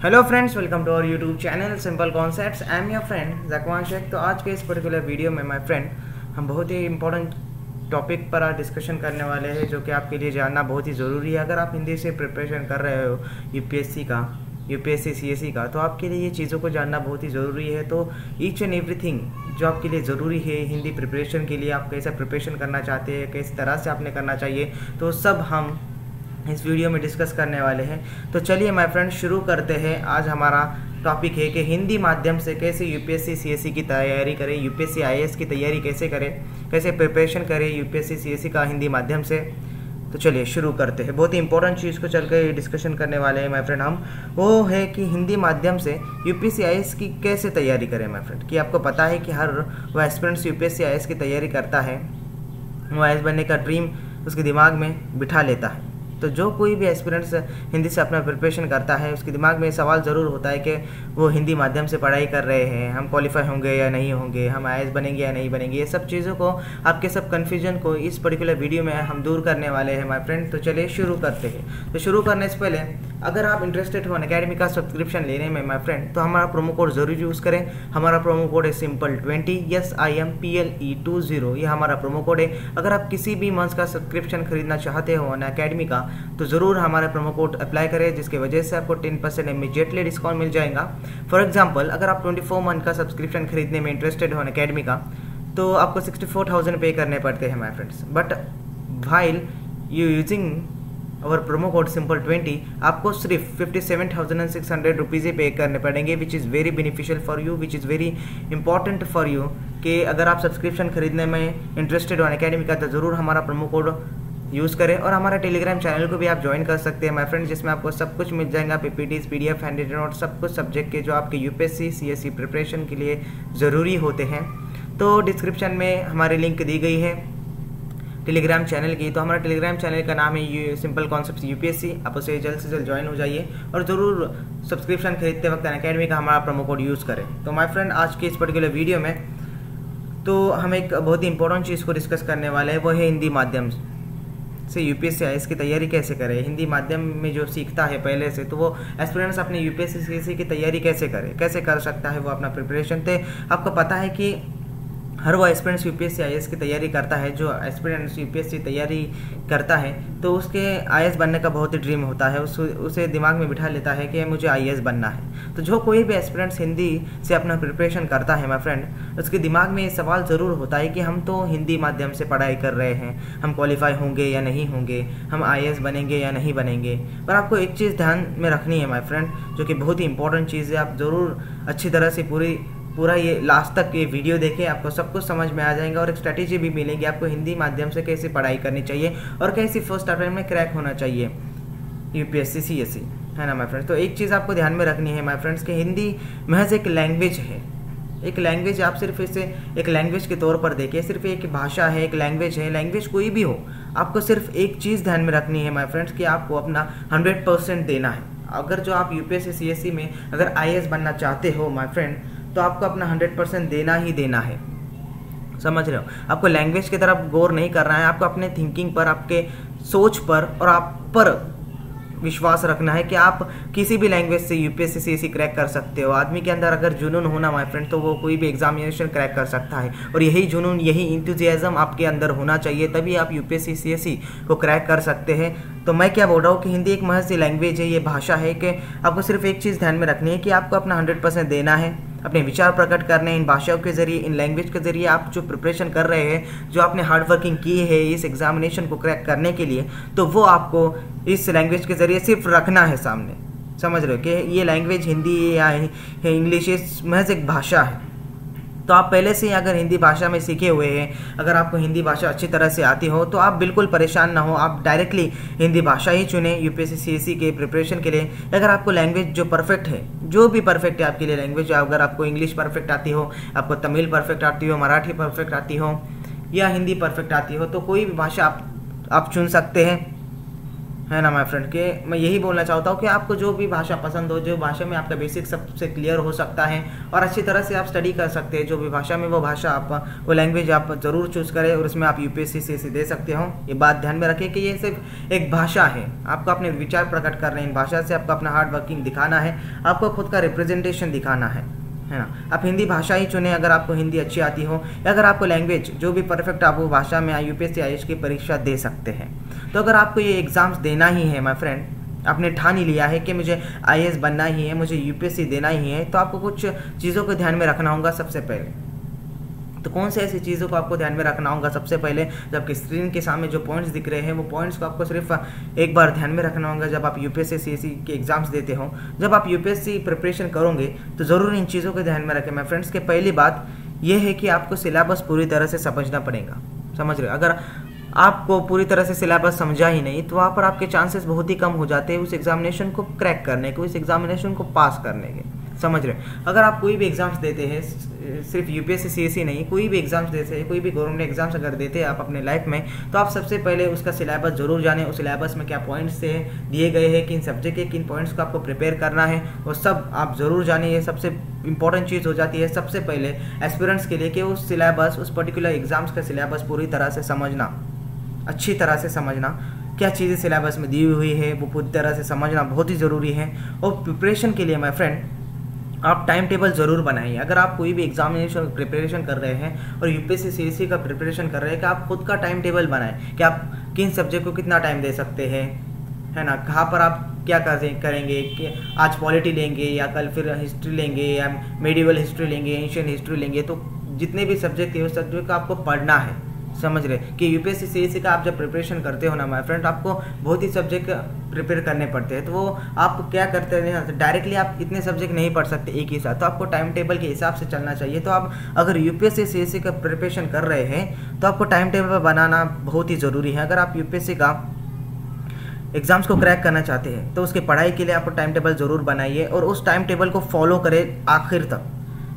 Hello friends, welcome to our YouTube channel simple concepts. I am your friend Zakwan Shaikh. तो आज के इस particular video में माय फ्रेंड हम बहुत ही इंपॉर्टेंट टॉपिक पर आज डिस्कशन करने वाले हैं, जो कि आपके लिए जानना बहुत ही ज़रूरी है। अगर आप हिंदी से प्रिपरेशन कर रहे हो यूपीएससी का, यूपीएससी सीएससी का, तो आपके लिए ये चीज़ों को जानना बहुत ही ज़रूरी है। तो ईच एंड एवरीथिंग जो आपके लिए ज़रूरी है हिंदी प्रिपरेशन के लिए, आप कैसे प्रिपरेशन करना चाहते हैं, किस तरह से आपने करना चाहिए, तो सब हम इस वीडियो में डिस्कस करने वाले हैं। तो चलिए माय फ्रेंड शुरू करते हैं। आज हमारा टॉपिक है कि हिंदी माध्यम से कैसे यूपीएससी सीएससी की तैयारी करें, यूपीएससी आईएएस की तैयारी कैसे करें, कैसे प्रिपरेशन करें यूपीएससी सीएससी का हिंदी माध्यम से। तो चलिए शुरू करते हैं। बहुत ही इंपॉर्टेंट चीज़ को चल कर डिस्कशन करने वाले हैं माय फ्रेंड हम, वो है कि हिंदी माध्यम से यूपीएससी आईएएस की कैसे तैयारी करें माय फ्रेंड। कि आपको पता है कि हर वो एस्पिरेंट्स यूपीएससी आईएएस की तैयारी करता है, वो आईएएस बनने का ड्रीम उसके दिमाग में बिठा लेता है। तो जो कोई भी एस्पिरेंट्स हिंदी से अपना प्रिपरेशन करता है, उसके दिमाग में सवाल ज़रूर होता है कि वो हिंदी माध्यम से पढ़ाई कर रहे हैं, हम क्वालिफाई होंगे या नहीं होंगे, हम आईएएस बनेंगे या नहीं बनेंगे। ये सब चीज़ों को, आपके सब कन्फ्यूजन को इस पर्टिकुलर वीडियो में हम दूर करने वाले हैं माय फ्रेंड। तो चलिए शुरू करते हैं। तो शुरू करने से पहले अगर आप इंटरेस्टेड हो अनअकैडमी का सब्सक्रिप्शन लेने में माय फ्रेंड, तो हमारा प्रोमो कोड ज़रूर यूज़ करें। हमारा प्रोमो कोड है SIMPLE20 SIMPLE20। ये हमारा प्रोमो कोड है। अगर आप किसी भी मंथ का सब्सक्रिप्शन खरीदना चाहते हो अनअकैडमी का, तो ज़रूर हमारा प्रोमो कोड अप्लाई करें, जिसकी वजह से आपको 10% इमीडिएटली डिस्काउंट मिल जाएगा। फॉर एग्जांपल, अगर आप 24 मंथ का सब्सक्रिप्शन खरीदने में इंटरेस्टेड हो अनअकैडमी का, तो आपको 64,000 पे करने पड़ते हैं my friends. But while you using और प्रोमो कोड SIMPLE20 आपको सिर्फ 57,600 रुपीज़ ही पे करने पड़ेंगे, which is very beneficial for you, which is very important for you. कि अगर आप सब्सक्रिप्शन खरीदने में इंटरेस्टेड हो अनअकैडमी का, तो ज़रूर हमारा प्रोमो कोड यूज़ करें। और हमारा टेलीग्राम चैनल को भी आप ज्वाइन कर सकते हैं माय फ्रेंड, जिसमें आपको सब कुछ मिल जाएगा, PPTs, PDF, हैंड नोट, सब कुछ सब्जेक्ट के जो आपके यूपीएससी सीएससी प्रिपरेशन के लिए ज़रूरी होते हैं। तो डिस्क्रिप्शन में हमारी लिंक दी गई है टेलीग्राम चैनल की। तो हमारा टेलीग्राम चैनल का नाम है सिंपल कॉन्सेप्ट्स यूपीएससी। आप उसे जल्द से जल्द ज्वाइन हो जाइए और ज़रूर सब्सक्रिप्शन खरीदते वक्त अनअकैडमी का हमारा प्रोमो कोड यूज़ करें। तो माय फ्रेंड आज के इस पर्टिकुलर वीडियो में तो हम एक बहुत ही इंपॉर्टेंट चीज़ को डिस्कस करने वाले हैं, वो है हिंदी माध्यम से यूपीएससी आईएएस की तैयारी कैसे करें। हिंदी माध्यम में जो सीखता है पहले से, तो वो एस्पिरेंट्स अपने यूपीएससी सीएससी की तैयारी कैसे करे, कैसे कर सकता है वो अपना प्रिपरेशन। तो आपको पता है कि हर वो एस्पिरेंट्स यूपीएससी आईएएस की तैयारी करता है, जो एस्पिरेंट्स यूपीएससी तैयारी करता है, तो उसके आईएएस बनने का बहुत ही ड्रीम होता है। उसे दिमाग में बिठा लेता है कि मुझे आईएएस बनना है। तो जो कोई भी एस्पिरेंट्स हिंदी से अपना प्रिपरेशन करता है माय फ्रेंड, उसके दिमाग में ये सवाल ज़रूर होता है कि हम तो हिंदी माध्यम से पढ़ाई कर रहे हैं, हम क्वालिफाई होंगे या नहीं होंगे, हम आईएएस बनेंगे या नहीं बनेंगे। पर आपको एक चीज़ ध्यान में रखनी है माय फ्रेंड, जो कि बहुत ही इंपॉर्टेंट चीज़ है। आप ज़रूर अच्छी तरह से पूरा ये लास्ट तक ये वीडियो देखें, आपको सब कुछ समझ में आ जाएगा और एक स्ट्रैटेजी भी मिलेगी आपको हिंदी माध्यम से कैसे पढ़ाई करनी चाहिए और कैसे फर्स्ट अटेम्प्ट में क्रैक होना चाहिए यूपीएससी सीएससी, है ना माय फ्रेंड्स। तो एक चीज़ आपको ध्यान में रखनी है माय फ्रेंड्स कि हिंदी महज एक लैंग्वेज है। एक लैंग्वेज, आप सिर्फ इसे एक लैंग्वेज के तौर पर देखिए, सिर्फ एक भाषा है, एक लैंग्वेज है। लैंग्वेज कोई भी हो, आपको सिर्फ एक चीज़ ध्यान में रखनी है माय फ्रेंड्स कि आपको अपना 100% देना है। अगर जो आप यूपीएससी सीएससी में अगर आईएएस बनना चाहते हो माय फ्रेंड, तो आपको अपना 100% देना ही देना है। समझ रहे हो? आपको लैंग्वेज की तरफ गौर नहीं करना है, आपको अपने थिंकिंग पर, आपके सोच पर और आप पर विश्वास रखना है कि आप किसी भी लैंग्वेज से यूपीएससी सीएससी क्रैक कर सकते हो। आदमी के अंदर अगर जुनून होना माय फ्रेंड, तो वो कोई भी एग्जामिनेशन क्रैक कर सकता है। और यही जुनून, यही इंथुजियाज्म आपके अंदर होना चाहिए, तभी आप यूपीएससी सीएससी को क्रैक कर सकते हैं। तो मैं क्या बोल रहा हूँ कि हिंदी एक महज लैंग्वेज है, ये भाषा है कि आपको सिर्फ एक चीज़ ध्यान में रखनी है कि आपको अपना 100% देना है, अपने विचार प्रकट करने इन भाषाओं के जरिए, इन लैंग्वेज के जरिए। आप जो प्रिपरेशन कर रहे हैं, जो आपने हार्ड वर्किंग की है इस एग्जामिनेशन को क्रैक करने के लिए, तो वो आपको इस लैंग्वेज के जरिए सिर्फ रखना है सामने। समझ रहे हो कि ये लैंग्वेज हिंदी या इंग्लिश ये महज एक भाषा है। तो आप पहले से ही अगर हिंदी भाषा में सीखे हुए हैं, अगर आपको हिंदी भाषा अच्छी तरह से आती हो, तो आप बिल्कुल परेशान ना हो, आप डायरेक्टली हिंदी भाषा ही चुनें यूपीएससी सीएससी के प्रिपरेशन के लिए। अगर आपको लैंग्वेज जो परफेक्ट है, जो भी परफेक्ट है आपके लिए लैंग्वेज, अगर आपको इंग्लिश परफेक्ट आती हो, आपको तमिल परफेक्ट आती हो, मराठी परफेक्ट आती हो या हिंदी परफेक्ट आती हो, तो कोई भी भाषा आप चुन सकते हैं, है ना माय फ्रेंड, कि मैं यही बोलना चाहता हूँ कि आपको जो भी भाषा पसंद हो, जो भाषा में आपका बेसिक सबसे क्लियर हो सकता है और अच्छी तरह से आप स्टडी कर सकते हैं जो भी भाषा में, वो भाषा आप, वो लैंग्वेज आप ज़रूर चूज़ करें और उसमें आप यूपीएससी CSE दे सकते हो। ये बात ध्यान में रखें कि ये सिर्फ एक भाषा है, आपको अपने विचार प्रकट करने हैं इन भाषा से, आपको अपना हार्ड वर्किंग दिखाना है, आपको खुद का रिप्रेजेंटेशन दिखाना है ना। आप हिंदी भाषा ही चुनें अगर आपको हिंदी अच्छी आती हो, या अगर आपको लैंग्वेज जो भी परफेक्ट आप वो भाषा में यूपीएससी IAS की परीक्षा दे सकते हैं। तो अगर आपको ये एग्ज़ाम्स देना ही है माय फ्रेंड, आपने ठान ही लिया है कि मुझे IAS बनना ही है, मुझे यूपीएससी देना ही है, तो आपको कुछ चीज़ों को ध्यान में रखना होगा सबसे पहले। तो कौन से ऐसी चीज़ों को आपको ध्यान में रखना होगा सबसे पहले, जबकि स्क्रीन के सामने जो पॉइंट्स दिख रहे हैं वो पॉइंट्स को आपको सिर्फ एक बार ध्यान में रखना होगा जब आप यूपीएससी CSE के एग्जाम्स देते हो। जब आप यूपीएससी प्रिपरेशन करोगे तो ज़रूर इन चीज़ों को ध्यान में रखें माय फ्रेंड्स। के पहली बात यह है कि आपको सिलेबस पूरी तरह से समझना पड़ेगा, समझ रहे हो। अगर आपको पूरी तरह से सिलेबस समझा ही नहीं तो वहाँ पर आपके चांसेस बहुत ही कम हो जाते हैं उस एग्जामिनेशन को क्रैक करने के, उस एग्जामिनेशन को पास करने के, समझ रहे हैं। अगर आप कोई भी एग्जाम्स देते हैं, सिर्फ यूपीएससी CSE नहीं, कोई भी एग्जाम्स देते हैं, कोई भी गवर्नमेंट एग्जाम्स अगर देते हैं आप अपने लाइफ में, तो आप सबसे पहले उसका सिलेबस जरूर जानें, उस सिलेबस में क्या पॉइंट्स से दिए गए हैं, किन सब्जेक्ट के किन पॉइंट्स को आपको प्रिपेयर करना है, वो सब आप ज़रूर जानें। ये सबसे इंपॉर्टेंट चीज़ हो जाती है सबसे पहले एस्पिरेंट्स के लिए, कि उस सिलेबस, उस पर्टिकुलर एग्जाम्स का सिलेबस पूरी तरह से समझना, अच्छी तरह से समझना, क्या चीज़ें सिलेबस में दी हुई है वो पूरी तरह से समझना बहुत ही ज़रूरी है। और प्रिपरेशन के लिए माय फ्रेंड आप टाइम टेबल ज़रूर बनाइए। अगर आप कोई भी एग्जामिनेशन प्रिपरेशन कर रहे हैं और यूपीएससी CSE का प्रिपरेशन कर रहे हैं, कि आप खुद का टाइम टेबल बनाएं कि आप किन सब्जेक्ट को कितना टाइम दे सकते हैं, है ना, कहाँ पर आप क्या करेंगे, कि आज पॉलिटी लेंगे या कल फिर हिस्ट्री लेंगे या मेडिवल हिस्ट्री लेंगे, एंशियंट हिस्ट्री लेंगे। तो जितने भी सब्जेक्ट है उस सब्जेक्ट का आपको पढ़ना है, समझ रहे कि यूपीएससी CSE का आप जब प्रिपरेशन करते हो ना माय फ्रेंड, आपको बहुत ही सब्जेक्ट प्रिपेयर करने पड़ते हैं। तो वो आप क्या करते हैं, डायरेक्टली आप इतने सब्जेक्ट नहीं पढ़ सकते एक ही साथ, तो आपको टाइम टेबल के हिसाब से चलना चाहिए। तो आप अगर यूपीएससी CSE का प्रिपरेशन कर रहे हैं तो आपको टाइम टेबल बनाना बहुत ही ज़रूरी है। अगर आप यूपीएससी का एग्जाम्स को क्रैक करना चाहते हैं तो उसकी पढ़ाई के लिए आपको टाइम टेबल ज़रूर बनाइए और उस टाइम टेबल को फॉलो करें आखिर तक,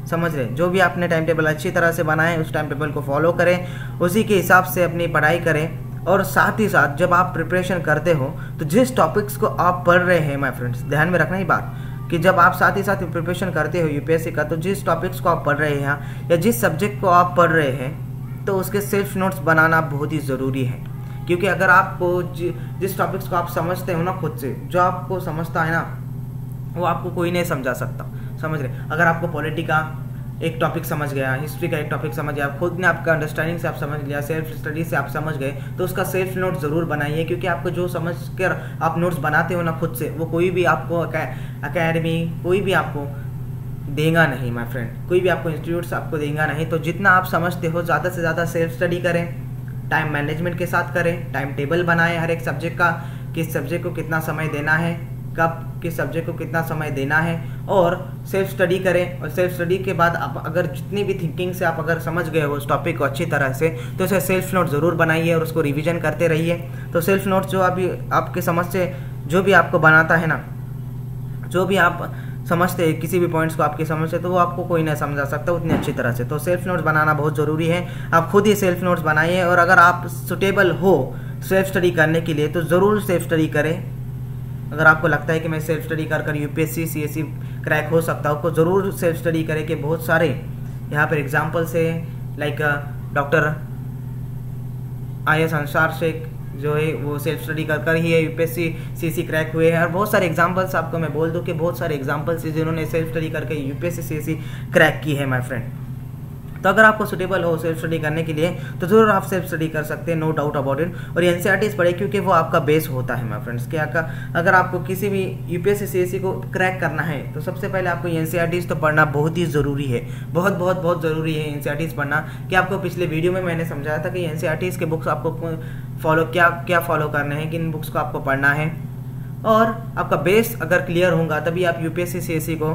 समझ रहे। जो भी आपने टाइम टेबल अच्छी तरह से बनाए उस टाइम टेबल को फॉलो करें, उसी के हिसाब से अपनी पढ़ाई करें। और साथ ही साथ जब आप प्रिपरेशन करते हो तो जिस टॉपिक्स को आप पढ़ रहे हैं माय फ्रेंड्स, ध्यान में रखना ही बात, कि जब आप साथ ही साथ प्रिपरेशन करते हो यूपीएससी का, तो जिस टॉपिक्स को आप पढ़ रहे हैं या जिस सब्जेक्ट को आप पढ़ रहे हैं तो उसके सेल्फ नोट्स बनाना बहुत ही ज़रूरी है। क्योंकि अगर आपको जिस टॉपिक्स को आप समझते हो ना खुद से, जो आपको समझता है ना वो आपको कोई नहीं समझा सकता, समझ रहे। अगर आपको पॉलिटी का एक टॉपिक समझ गया, हिस्ट्री का एक टॉपिक समझ गया, खुद ने आपका अंडरस्टैंडिंग से आप समझ लिया, सेल्फ स्टडी से आप समझ गए, तो उसका सेल्फ नोट ज़रूर बनाइए। क्योंकि आपको जो समझ कर आप नोट्स बनाते हो ना खुद से, वो कोई भी आपको अकेडमी कोई भी आपको देगा नहीं माय फ्रेंड, कोई भी आपको इंस्टीट्यूट्स आपको देगा नहीं। तो जितना आप समझते हो ज़्यादा से ज़्यादा सेल्फ स्टडी करें, टाइम मैनेजमेंट के साथ करें, टाइम टेबल बनाएं हर एक सब्जेक्ट का, किस सब्जेक्ट को कितना समय देना है, कब किस सब्जेक्ट को कितना समय देना है, और सेल्फ स्टडी करें। और सेल्फ स्टडी के बाद आप अगर जितनी भी थिंकिंग से आप अगर समझ गए हो उस टॉपिक को अच्छी तरह से, तो उसे सेल्फ नोट ज़रूर बनाइए और उसको रिवीजन करते रहिए। तो सेल्फ नोट जो अभी आपके समझ से जो भी आपको बनाता है ना, जो भी आप समझते हैं किसी भी पॉइंट्स को आपकी समझ से, तो वो आपको कोई नहीं समझा सकता उतनी अच्छी तरह से। तो सेल्फ नोट्स बनाना बहुत ज़रूरी है, आप खुद ही सेल्फ नोट्स बनाइए। और अगर आप सुटेबल हो सेल्फ स्टडी करने के लिए तो ज़रूर सेल्फ स्टडी करें। अगर आपको लगता है कि मैं सेल्फ स्टडी कर यूपीएससी CSE क्रैक हो सकता हूँ, तो ज़रूर सेल्फ स्टडी करें। कि बहुत सारे यहाँ पर एग्जाम्पल्स है, like doctor IAS Ansar Shaikh जो है वो सेल्फ स्टडी कर ही है यूपीएससी CSE क्रैक हुए हैं। और बहुत सारे एग्जांपल्स आपको मैं बोल दूं कि बहुत सारे एग्जांपल्स जिन्होंने सेल्फ स्टडी करके यूपीएससी CSE क्रैक की है माय फ्रेंड। तो अगर आपको सुटेबल हो सेल्फ स्टडी करने के लिए तो ज़रूर आप सेल्फ स्टडी कर सकते हैं, नो डाउट अबाउट इट। और NCERTs पढ़े क्योंकि वो आपका बेस होता है माय फ्रेंड्स। क्या अगर आपको किसी भी यूपीएससी CSE को क्रैक करना है तो सबसे पहले आपको NCERTs तो पढ़ना बहुत ही ज़रूरी है, बहुत बहुत बहुत ज़रूरी है NCERTs पढ़ना। कि आपको पिछले वीडियो में मैंने समझाया था कि NCERTs के बुक्स आपको फॉलो क्या फॉलो करने हैं, किन बुक्स को आपको पढ़ना है। और आपका बेस अगर क्लियर होगा तभी आप यूपीएससी CSE को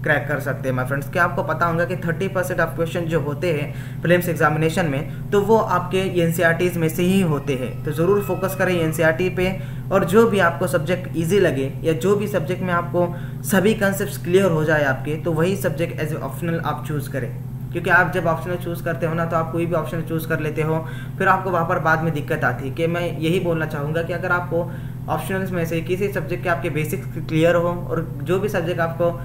क्रैक कर सकते हैं माय फ्रेंड्स। क्या आपको पता होगा कि 30% ऑफ क्वेश्चन जो होते हैं प्रीलिम्स एग्जामिनेशन में तो वो आपके NCERTs में से ही होते हैं। तो ज़रूर फोकस करें NCERT पे। और जो भी आपको सब्जेक्ट इजी लगे या जो भी सब्जेक्ट में आपको सभी कंसेप्ट क्लियर हो जाए आपके, तो वही सब्जेक्ट एज ए ऑप्शनल आप चूज़ करें। क्योंकि आप जब ऑप्शनल चूज़ करते हो ना तो आप कोई भी ऑप्शन चूज़ कर लेते हो, फिर आपको वहाँ पर बाद में दिक्कत आती है। कि मैं यही बोलना चाहूँगा कि अगर आपको ऑप्शनल्स में से किसी सब्जेक्ट के आपके बेसिक्स क्लियर हो और जो भी सब्जेक्ट आपको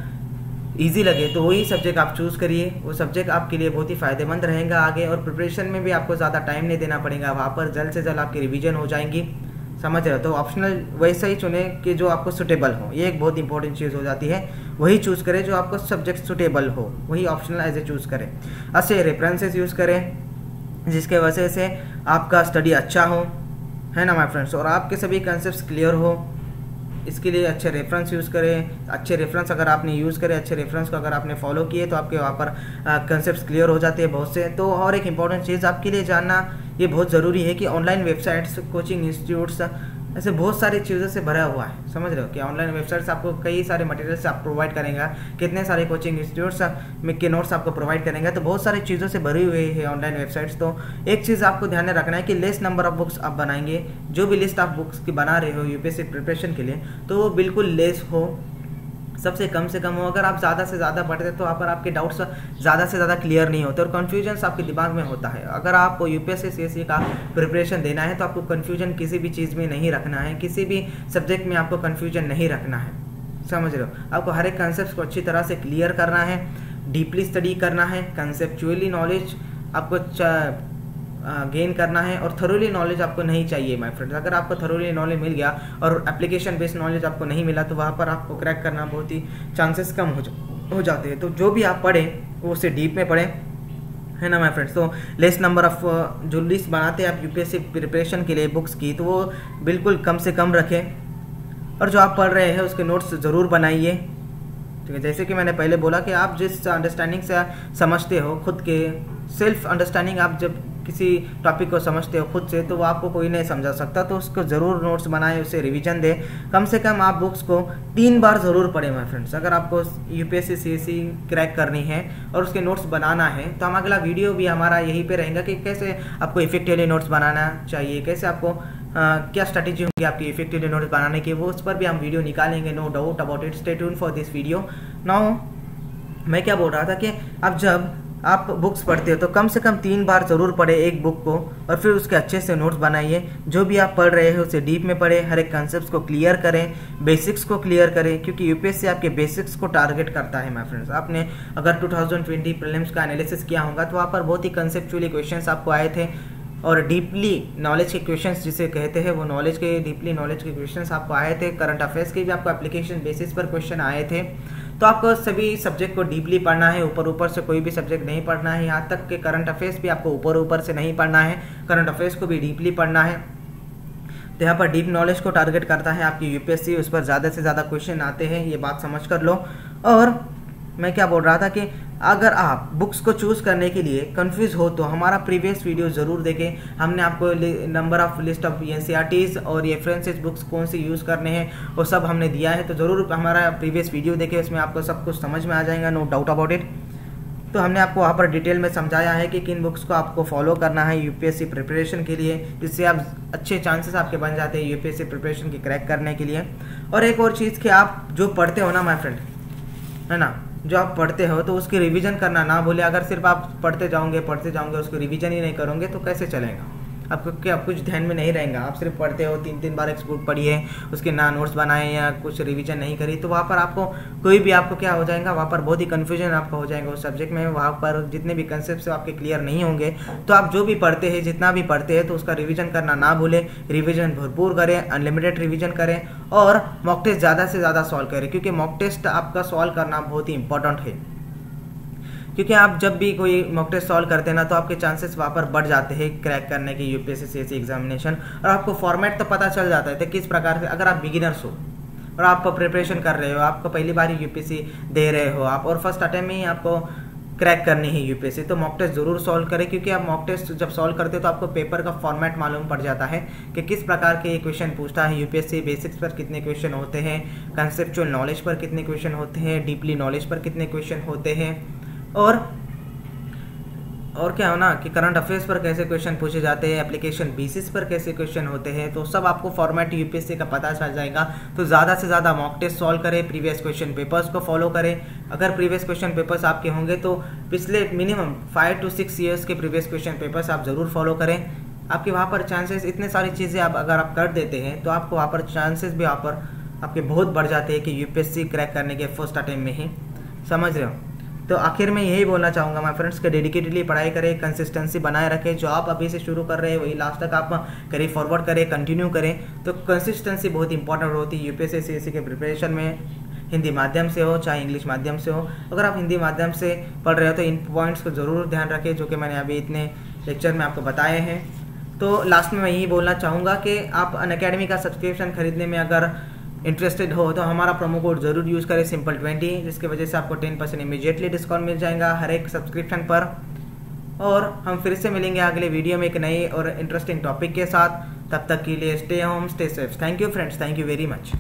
ईजी लगे तो वही सब्जेक्ट आप चूज़ करिए। वो सब्जेक्ट आपके लिए बहुत ही फ़ायदेमंद रहेगा आगे, और प्रिपरेशन में भी आपको ज़्यादा टाइम नहीं देना पड़ेगा, वहाँ पर जल्द से जल्द आपकी रिवीजन हो जाएंगी, समझ रहे हो। तो ऑप्शनल वैसा ही चुने कि जो आपको सुटेबल हो, ये एक बहुत इंपॉर्टेंट चीज़ हो जाती है। वही चूज़ करें जो आपको सब्जेक्ट सुटेबल हो, वही ऑप्शनल एज ए चूज़ करें। अच्छे रेफरेंसेस यूज़ करें जिसके वजह से आपका स्टडी अच्छा हो, है ना माय फ्रेंड्स, और आपके सभी कंसेप्ट क्लियर हो। इसके लिए अच्छे रेफरेंस यूज़ करें। अच्छे रेफरेंस अगर आपने यूज़ करे, अच्छे रेफरेंस को अगर आपने फॉलो किए तो आपके वहाँ पर कंसेप्ट क्लियर हो जाते हैं बहुत से। तो और एक इम्पॉर्टेंट चीज़ आपके लिए जानना ये बहुत ज़रूरी है कि ऑनलाइन वेबसाइट्स, कोचिंग इंस्टीट्यूट्स, ऐसे बहुत सारी चीज़ों से भरा हुआ है, समझ रहे हो। कि ऑनलाइन वेबसाइट्स आपको कई सारे मटेरियल्स आप प्रोवाइड करेंगे, कितने सारे कोचिंग इंस्टीट्यूट्स में के नोट्स आपको प्रोवाइड करेंगे, तो बहुत सारी चीज़ों से भरी हुई है ऑनलाइन वेबसाइट्स। तो एक चीज़ आपको ध्यान में रखना है कि लेस नंबर ऑफ बुक्स आप बनाएंगे, जो भी लिस्ट आप बुक्स की बना रहे हो यूपीएससी प्रिपरेशन के लिए, तो वो बिल्कुल लेस हो, सबसे कम से कम हो। अगर आप ज़्यादा से ज़्यादा पढ़ते तो वहाँ पर आपके डाउट्स ज़्यादा से ज़्यादा क्लियर नहीं होते और कन्फ्यूजन्स आपके दिमाग में होता है। अगर आपको यूपीएससी सीएससी का प्रिपरेशन देना है तो आपको कन्फ्यूजन किसी भी चीज़ में नहीं रखना है, किसी भी सब्जेक्ट में आपको कन्फ्यूजन नहीं रखना है, समझ रहे हो। आपको हर एक कंसेप्ट को अच्छी तरह से क्लियर करना है, डीपली स्टडी करना है, कंसेप्चुअली नॉलेज आपको गेन करना है, और थरोली नॉलेज आपको नहीं चाहिए माय फ्रेंड्स। अगर आपको थरोली नॉलेज मिल गया और एप्लीकेशन बेस्ड नॉलेज आपको नहीं मिला तो वहाँ पर आपको क्रैक करना बहुत ही चांसेस कम हो जाते हैं। तो जो भी आप पढ़ें वो उससे डीप में पढ़ें, है ना माय फ्रेंड्स। तो लेस नंबर ऑफ जो लिस्ट बनाते हैं आप यूपीएससी प्रिपरेशन के लिए बुक्स की, तो वो बिल्कुल कम से कम रखें, और जो आप पढ़ रहे हैं उसके नोट्स ज़रूर बनाइए, ठीक है। जैसे कि मैंने पहले बोला कि आप जिस अंडरस्टैंडिंग से समझते हो, खुद के सेल्फ अंडरस्टैंडिंग, आप जब किसी टॉपिक को समझते हो खुद से तो वो आपको कोई नहीं समझा सकता, तो उसको ज़रूर नोट्स बनाएं, उसे रिवीजन दें। कम से कम आप बुक्स को 3 बार ज़रूर पढ़ें माय फ्रेंड्स। अगर आपको यूपीएससी सीएससी क्रैक करनी है और उसके नोट्स बनाना है तो हम अगला वीडियो भी हमारा यहीं पे रहेगा कि कैसे आपको इफेक्टिवली नोट्स बनाना चाहिए, कैसे आपको क्या स्ट्रैटेजी होगी आपकी इफेक्टिवली नोट्स बनाने की, वो उस पर भी हम वीडियो निकालेंगे, no doubt about it. Stay tuned for this video. Now मैं क्या बोल रहा था कि अब जब आप बुक्स पढ़ते हो तो कम से कम 3 बार ज़रूर पढ़े एक बुक को, और फिर उसके अच्छे से नोट्स बनाइए। जो भी आप पढ़ रहे हो उसे डीप में पढ़ें, हर एक कंसेप्ट को क्लियर करें, बेसिक्स को क्लियर करें, क्योंकि यूपीएससी आपके बेसिक्स को टारगेट करता है माय फ्रेंड्स। आपने अगर 2020 प्रीलिम्स का एनालिसिस किया होगा तो वहाँ पर बहुत ही कंसेप्चुअली क्वेश्चंस आपको आए थे, और डीपली नॉलेज के क्वेश्चंस जिसे कहते हैं, वो नॉलेज के डीपली नॉलेज के क्वेश्चंस आपको आए थे। करंट अफेयर्स के भी आपको एप्लीकेशन बेसिस पर क्वेश्चन आए थे। तो आपको सभी सब्जेक्ट को डीपली पढ़ना है, ऊपर ऊपर से कोई भी सब्जेक्ट नहीं पढ़ना है। यहाँ तक कि करंट अफेयर्स भी आपको ऊपर ऊपर से नहीं पढ़ना है, करंट अफेयर्स को भी डीपली पढ़ना है। तो यहाँ पर डीप नॉलेज को टारगेट करता है आपकी यूपीएससी, उस पर ज़्यादा से ज़्यादा क्वेश्चन आते हैं, ये बात समझ कर लो। और मैं क्या बोल रहा था कि अगर आप बुक्स को चूज़ करने के लिए कंफ्यूज हो तो हमारा प्रीवियस वीडियो ज़रूर देखें। हमने आपको number of list of NCERTs और रेफरेंसेस बुक्स कौन सी यूज़ करने हैं वो सब हमने दिया है, तो ज़रूर हमारा प्रीवियस वीडियो देखें, उसमें आपको सब कुछ समझ में आ जाएगा, नो डाउट अबाउट इट। तो हमने आपको वहाँ पर डिटेल में समझाया है कि किन बुक्स को आपको फॉलो करना है यूपीएससी प्रिपरेशन के लिए, जिससे आप अच्छे चांसेस आपके बन जाते हैं यूपीएससी प्रिपरेशन की क्रैक करने के लिए। और एक और चीज़ कि आप जो पढ़ते हो ना माय फ्रेंड, है ना, जो आप पढ़ते हो तो उसकी रिवीजन करना ना भूले। अगर सिर्फ आप पढ़ते जाओगे उसको रिवीजन ही नहीं करोगे तो कैसे चलेगा, आपको क्या कुछ ध्यान में नहीं रहेगा। आप सिर्फ पढ़ते हो, 3-3 बार एक बुक पढ़ी है, उसके ना नोट्स बनाए या कुछ रिवीजन नहीं करी, तो वहाँ पर आपको कोई भी आपको क्या हो जाएगा, वहाँ पर बहुत ही कन्फ्यूजन आपका हो जाएगा उस सब्जेक्ट में। वहाँ पर जितने भी कंसेप्ट आपके क्लियर नहीं होंगे, तो आप जो भी पढ़ते हैं, जितना भी पढ़ते हैं, तो उसका रिवीजन करना ना भूलें। रिवीजन भरपूर करें, अनलिमिटेड रिवीजन करें, और मॉक टेस्ट ज़्यादा से ज़्यादा सॉल्व करें, क्योंकि मॉक टेस्ट आपका सॉल्व करना बहुत ही इंपॉर्टेंट है। क्योंकि आप जब भी कोई मॉक टेस्ट सॉल्व करते हैं ना, तो आपके चांसेस वहाँ पर बढ़ जाते हैं क्रैक करने के यूपीएससी सीएससी एग्जामिनेशन। और आपको फॉर्मेट तो पता चल जाता है तो किस प्रकार से, अगर आप बिगिनर्स हो और आप प्रिपरेशन कर रहे हो, आपको पहली बार यूपीएससी दे रहे हो आप, और फर्स्ट अटेम्प्ट में ही आपको क्रैक करनी है यूपीएससी, तो मॉक टेस्ट जरूर सॉल्व करें। क्योंकि आप मॉक टेस्ट जब सॉल्व करते हो तो आपको पेपर का फॉर्मेट मालूम पड़ जाता है कि किस प्रकार के क्वेश्चन पूछता है यूपीएससी। बेसिक्स पर कितने क्वेश्चन होते हैं, कंसेप्चुअल नॉलेज पर कितने क्वेश्चन होते हैं, डीपली नॉलेज पर कितने क्वेश्चन होते हैं, और क्या हो ना कि करंट अफेयर्स पर कैसे क्वेश्चन पूछे जाते हैं, एप्लीकेशन बेसिस पर कैसे क्वेश्चन होते हैं, तो सब आपको फॉर्मेट यूपीएससी का पता चल जाएगा। तो ज़्यादा से ज़्यादा मॉक टेस्ट सॉल्व करें, प्रीवियस क्वेश्चन पेपर्स को फॉलो करें। अगर प्रीवियस क्वेश्चन पेपर्स आपके होंगे तो पिछले मिनिमम 5 to 6 ईयर्स के प्रीवियस क्वेश्चन पेपर्स आप ज़रूर फॉलो करें, आपके वहाँ पर चांसेस, इतने सारी चीज़ें आप अगर आप कर देते हैं तो आपको वहाँ पर चांसेस भी वहाँ पर आपके बहुत बढ़ जाते हैं कि यूपीएससी क्रैक करने के फर्स्ट अटेम्प्ट में ही, समझ रहे हो। तो आखिर में यही बोलना चाहूँगा माय फ्रेंड्स कि डेडिकेटेडली पढ़ाई करें, कंसिस्टेंसी बनाए रखें। जो आप अभी से शुरू कर रहे हैं वही लास्ट तक आप कैरी फॉरवर्ड करें, कंटिन्यू करें। तो कंसिस्टेंसी बहुत इंपॉर्टेंट होती है यूपीएससी सीएससी के प्रिपरेशन में, हिंदी माध्यम से हो चाहे इंग्लिश माध्यम से हो। अगर आप हिंदी माध्यम से पढ़ रहे हो तो इन पॉइंट्स को ज़रूर ध्यान रखें जो कि मैंने अभी इतने लेक्चर में आपको बताए हैं। तो लास्ट में मैं यही बोलना चाहूँगा कि आप अनअकैडमी का सब्सक्रिप्शन खरीदने में अगर इंटरेस्टेड हो तो हमारा प्रोमो कोड ज़रूर यूज़ करें Simple20, जिसकी वजह से आपको 10% इमीडिएटली डिस्काउंट मिल जाएगा हर एक सब्सक्रिप्शन पर। और हम फिर से मिलेंगे अगले वीडियो में एक नई और इंटरेस्टिंग टॉपिक के साथ। तब तक के लिए stay home, stay safe. Thank you friends, thank you very much.